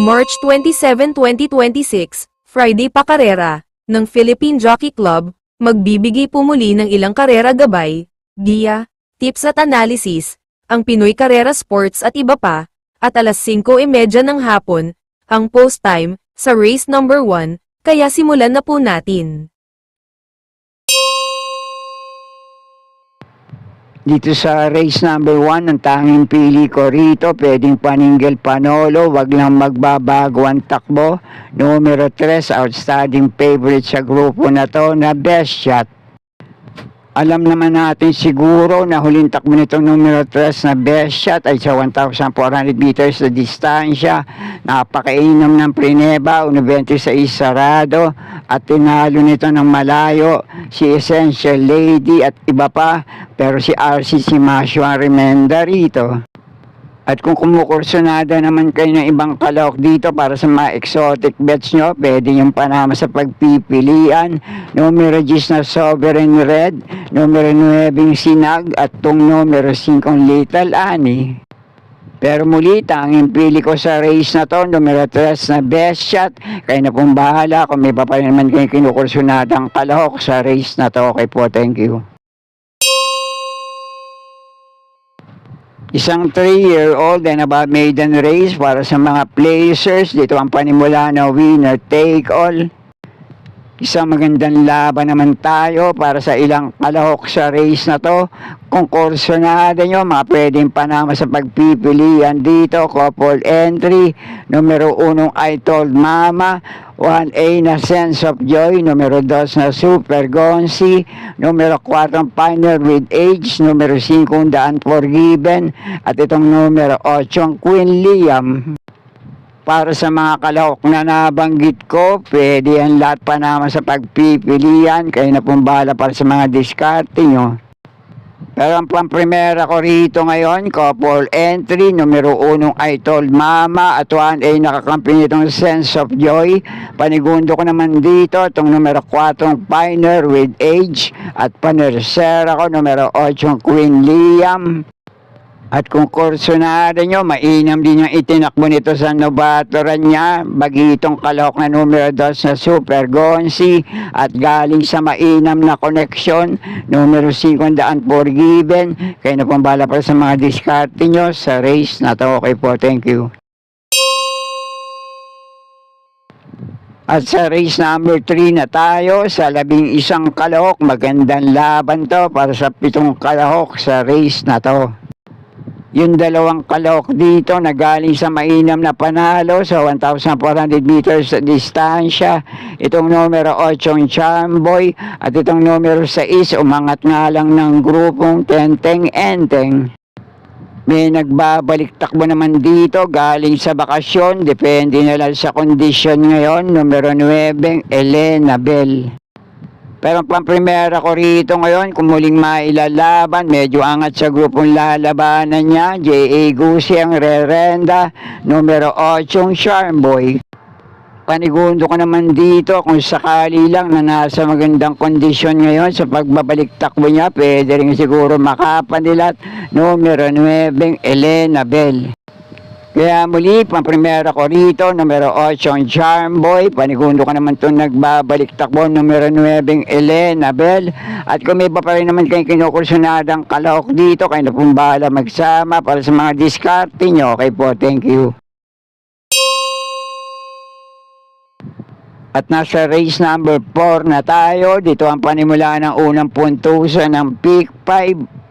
March 27, 2026, Friday pa karera, ng Philippine Jockey Club, magbibigay po muli ng ilang karera gabay, giya, tips at analysis, ang Pinoy Karera Sports at iba pa, at alas 5:30 ng hapon, ang post time, sa race number 1, kaya simulan na po natin. Dito sa race number 1, ang tanging pili ko rito, pwedeng Paningel Panolo, wag lang magbabago ang takbo. Numero 3, outstanding favorite sa grupo na to na Best Shot. Alam naman natin siguro na huling takbo nitong numero 3 na Best Shot ay sa 1,400 meters na distansya. Napakainam ng Prineba, 1.26 sarado at tinalo nito ng malayo si Essential Lady at iba pa, pero si RC Simasio ang remenda rito. At kung kumukursunada naman kayo ng ibang kalahok dito para sa mga exotic bets nyo, pwede yung panama sa pagpipilian. Numero 10 na Sovereign Red, numero 9 Sinag, at tong numero 5 Little Annie. Pero muli, tanging pili ko sa race na to, numero 3 na Best Shot. Kayo na pong bahala kung may pa naman kayo kinukursunadang kalahok sa race na to. Okay po, thank you. Isang 3-year-old and above maiden race para sa mga placers. Dito ang panimula na winner take all. Isang magandang laban naman tayo para sa ilang kalahok sa race na to. Kung kursunada nyo, mga pwedeng panama sa pagpipilian dito. Couple entry, numero 1 I Told Mama, 1A na Sense of Joy, numero 2 na Super Gonzi, numero 4 Pioneer with Age, numero 5 The Unforgiven, at itong numero 8 Queen Liam. Para sa mga kalahok na nabanggit ko, pwede yan lahat panama sa pagpipilian. Kayo na pong bahala para sa mga diskarte nyo. Pero ang pamprimera ko rito ngayon, couple entry, numero 1 I Told Mama, at 1A nakakampi nitong Sense of Joy. Panigundo ko naman dito, itong numero 4 Pioneer with Age, at panersera ko, numero 8 Queen Liam. At kung kursunada nyo, mainam din yung itinakbo nito sa nobatoran niya. Bagitong kalahok na numero 2 na Super Gonzi. At galing sa mainam na koneksyon, numero 5 The Unforgiven. Kayo na pong bala para sa mga diskarte nyo sa race na to. Okay po, thank you. At sa race number 3 na tayo, sa 11 kalahok, magandang laban to para sa 7 kalahok sa race na to. Yung dalawang kalahok dito na galing sa mainam na panalo sa 1,400 meters distansya. Itong numero 8 Charmboy at itong numero 6 umangat nga lang ng grupong Tenteng Enteng. May nagbabalik takbo naman dito galing sa bakasyon, depende na lang sa kondisyon ngayon, numero 9 Elena Bell. Pero ang pamprimera ko rito ngayon, kung muling mailalaban, medyo angat sa grupong lalabanan niya, J.A. Gusi ang rerenda, numero 8 Charmboy. Panigundo ko naman dito, kung sakali lang na nasa magandang kondisyon ngayon sa pagbabalik takbo niya, pwede rin siguro makapanilat, numero 9 Elena Bell. Kaya muli, pamprimera ko rito, numero 8 Charmboy. Panigundo ko naman itong nagbabalik takbo, numero 9 Elena Bell. At kung may pa rin naman kayong kinukursunadang kalahok dito, kayo na pong bahala magsama para sa mga diskarte nyo. Okay po, thank you. At nasa race number 4 na tayo. Dito ang panimula ng unang puntusan ng Pick 5.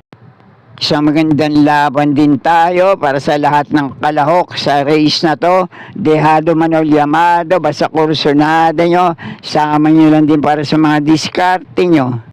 Isang magandang laban din tayo para sa lahat ng kalahok sa race na to. Dejado Manol Llamado, basta kursunada nyo, sama nyo lang din para sa mga diskarte nyo.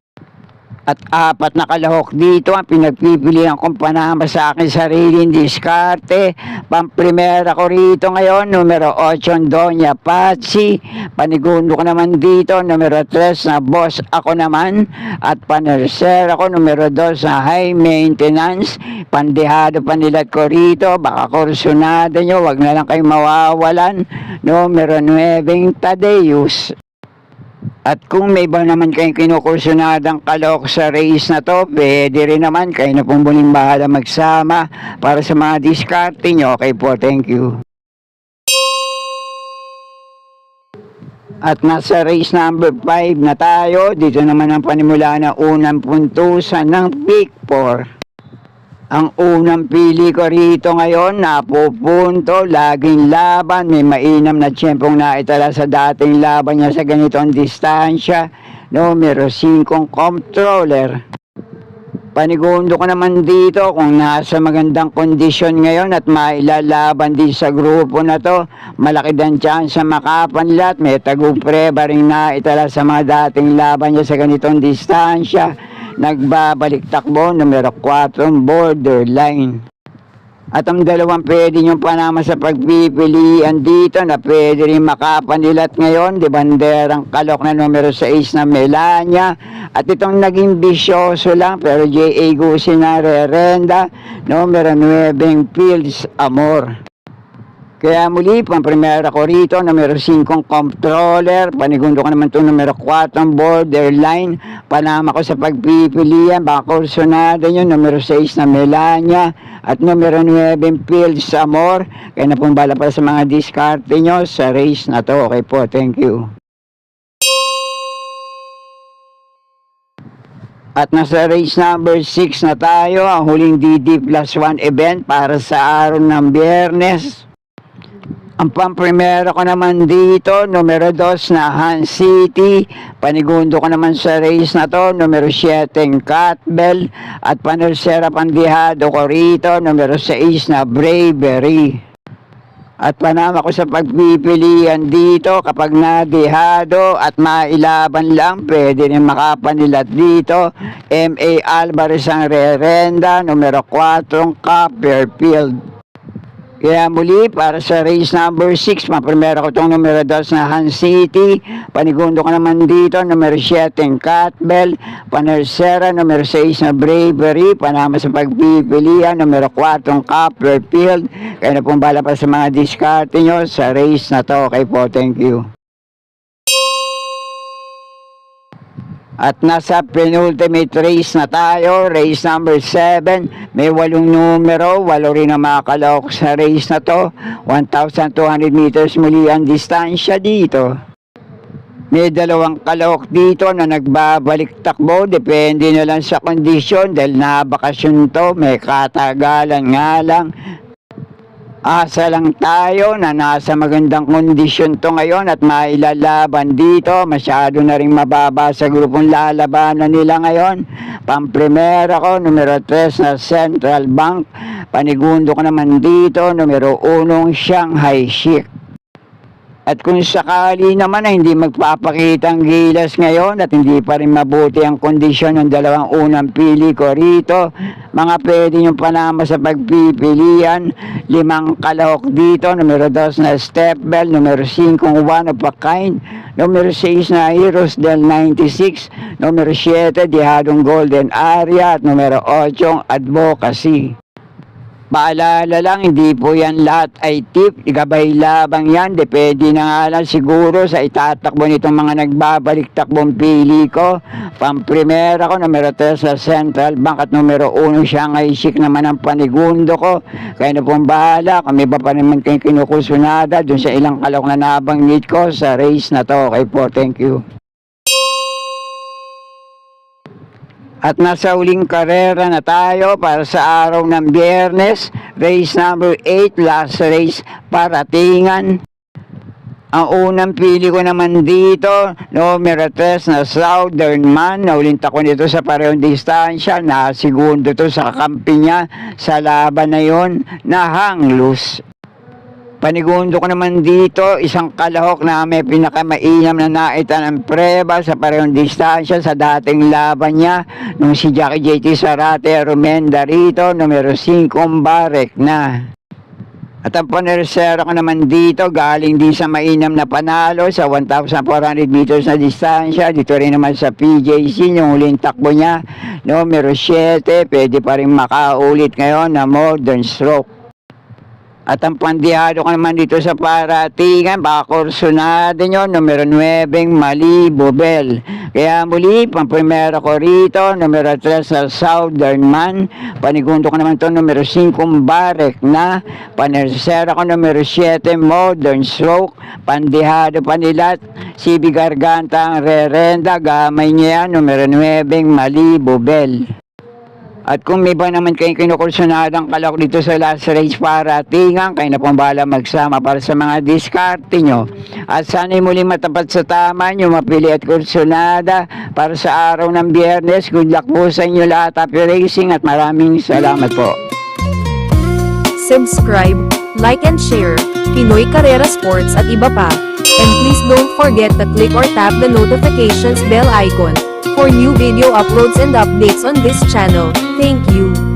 At 4 na kalahok dito ang pinagpipilian kong panama sa akin sariling diskarte. Pamprimera ko rito ngayon, numero 8 Doña Patsy. Panigundo ko naman dito, numero 3 na Boss Ako Naman. At panersera ko, numero 2 na High Maintenance. Pandehado panilat ko rito, baka kursunada nyo, wag na lang kayo mawawalan. Numero 9 Tadeus. At kung may ba naman kayong kinukursunadang kalahok sa race na to, pwede rin naman kayo na pong muling bahala magsama para sa mga diskarte nyo. Okay po, thank you. At nasa race number 5 na tayo. Dito naman ang panimula na unang puntusan ng Pick 4. Ang unang pili ko rito ngayon, napupunto, laging laban, may mainam na tiyempong naitala sa dating laban niya sa ganitong distansya. Numero 5, Comptroller. Panigundo ko naman dito kung nasa magandang kondisyon ngayon at mailalaban din sa grupo na to. Malaki din chance makapanlat, may tagupreba rin naitala sa mga dating laban niya sa ganitong distansya. Nagbabalik takbo, numero 4, Borderline. At ang dalawang pwede niyong panama sa pagpipilian dito na pwede rin makapanilat ngayon, di banderang kalok na numero 6 na Melania. At itong naging bisyoso lang pero J.A. Gusi na Rerenda, numero 9, Fields Amor. Kaya muli, pang-primera ko rito, numero 5, Comptroller. Panigundo ko naman itong numero 4, Borderline. Panama ko sa pagpipilian, baka kursunada yun, numero 6 na Melania. At numero 9, Fields Amor. Kaya na pong bala para sa mga diskarte nyo sa race na to. Okay po, thank you. At nasa race number 6 na tayo, ang huling DD+1 event para sa araw ng Biyernes. Ang pang-primero ko naman dito, numero 2 na Han City. Panigundo ko naman sa race na to, numero 7, Catbell. At panersera pandihado ko rito, numero 6 na Bravery. At panama ko sa pagpipilian dito, kapag nadihado at mailaban lang, pwede rin makapanilat dito. M.A. Alvarez ang Rerenda, numero 4, Copperfield. Kaya muli, para sa race number 6, maprimera ko itong numero 2 na Han City. Panigundo ko naman dito, numero 7, Catbell. Panersera, numero 6 na Bravery. Panama sa pagpipilian, numero 4, Copperfield. Kaya na pong bala pa sa mga diskarte nyo sa race na to. Okay po, thank you. At nasa penultimate race na tayo, race number 7. May 8 numero, 8 rin ang makakalok sa race na to. 1,200 meters muli ang distansya dito. May 2 kalok dito na nagbabalik takbo, depende na lang sa kondisyon dahil nabakasyon to, may katagalan nga lang. Asa lang tayo na nasa magandang kondisyon to ngayon at mailalaban dito. Masyado na rin mababa sa grupong lalabanan nila ngayon. Pang-primera ko, numero 3 na Central Bank. Panigundo ko naman dito, numero 1, Shanghai Chic. At kung sakali naman na hindi magpapakita ang gilas ngayon at hindi pa rin mabuti ang kondisyon ng 2 unang pili ko rito, mga pwede yung panama sa pagpipilian. 5 kalahok dito, numero 2 na Stepbell, numero 5, One of a Kind, numero 6 na Heroes del 96, numero 7, Dihadong Golden Area, at numero 8, Advocacy. Paalala lang, hindi po yan lahat ay tip, gabay labang yan, depende na nga lang siguro sa itatakbo nitong mga nagbabalik takbong pili ko. Pang-primera ko, numero 3 sa Central Bank at numero 1 Shanghai Chic naman ang panigundo ko. Kaya na pong bahala, kami ba pa naman kayong kinukusunada dun sa ilang kalok na nabanggit ko sa race na to. Okay po, thank you. At nasa uling karera na tayo para sa araw ng Biyernes, race number 8, last race, Paratingan. Ang unang pili ko naman dito, numero 3 na Southern Man. Naulinta ko nito sa parehong distansya, na segundo to sa kakampi niya sa laban na yon, na hang loose. Panigundo ko naman dito, 1 kalahok na may pinakamainam na naita ng preba sa parehong distansya sa dating laban niya nung si Jackie J.T. Sarate Rumenda rito, numero 5, Barek na. At ang panersera ko naman dito, galing din sa mainam na panalo sa 1,400 meters na distansya. Dito rin naman sa PJC, yung huling takbo niya, numero 7, pwede pa rin makaulit ngayon na Modern Stroke. At ang pandihado ko naman dito sa paratingan, baka kursunado nyo, numero 9, Malibu Bell. Kaya muli, pamprimera ko rito, numero 3 sa Southern Man. Panigundo ko naman to numero 5, Barek na. Panersera ko numero 7, Modern Stroke. Pandihado pa nila, CB Garganta ang rerenda, gamay niya yan, numero 9, Malibu Bell. At kung may ba naman kayong kinukursunadang kalak dito sa last race para tingang, kayo na pong bahala magsama para sa mga diskarte nyo. At sana'y muli matapat sa tama nyo, mapili at kursunada para sa araw ng Biyernes. Good luck po sa inyo lahat. Happy racing at maraming salamat po. Subscribe, like and share, Pinoy Carrera Sports at iba pa. And please don't forget to click or tap the notifications bell icon for new video uploads and updates on this channel. Thank you.